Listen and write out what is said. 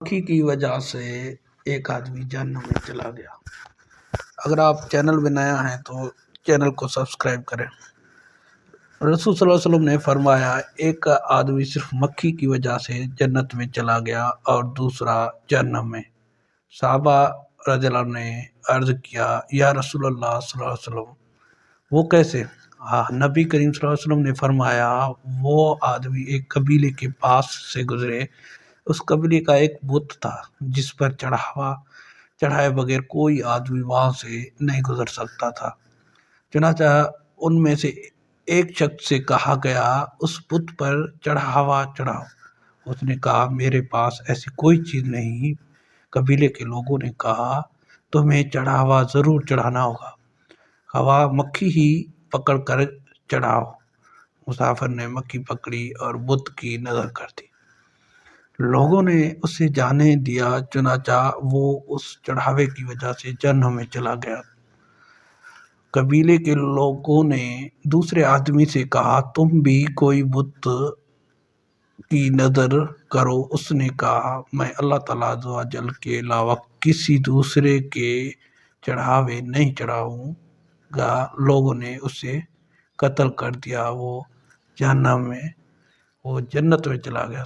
مکھی کی وجہ سے ایک آدمی جہنم میں چلا گیا۔ اگر آپ چینل میں نیا ہیں تو چینل کو سبسکرائب کریں۔ رسول صلی اللہ علیہ وسلم نے فرمایا ایک آدمی صرف مکھی کی وجہ سے جنت میں چلا گیا اور دوسرا جہنم میں۔ صحابہ رضی اللہ عنہ نے عرض کیا یا رسول اللہ صلی اللہ علیہ وسلم وہ کیسے؟ نبی کریم صلی اللہ علیہ وسلم نے فرمایا وہ آدمی ایک قبیلے کے پاس سے گزرے، اس قبیلے کا ایک بت تھا جس پر چڑھائے بغیر کوئی آدمی وہاں سے نہیں گزر سکتا تھا۔ چنانچہ ان میں سے ایک شخص سے کہا گیا اس بت پر چڑھاوا چڑھاؤ۔ اس نے کہا میرے پاس ایسی کوئی چیز نہیں۔ قبیلے کے لوگوں نے کہا تمہیں چڑھاوا ضرور چڑھانا ہوگا، ہوا مکھی ہی پکڑ کر چڑھاؤ۔ مسافر نے مکھی پکڑی اور بت کی نظر کر دی۔ لوگوں نے اسے جانے دیا، چنانچہ وہ اس چڑھاوے کی وجہ سے جہنم میں چلا گیا۔ قبیلے کے لوگوں نے دوسرے آدمی سے کہا تم بھی کوئی بت کی نظر کرو۔ اس نے کہا میں اللہ تعالیٰ عز و جل کے علاوہ کسی دوسرے کے چڑھاوے نہیں چڑھاؤں گا۔ لوگوں نے اسے قتل کر دیا، وہ جنت میں چلا گیا۔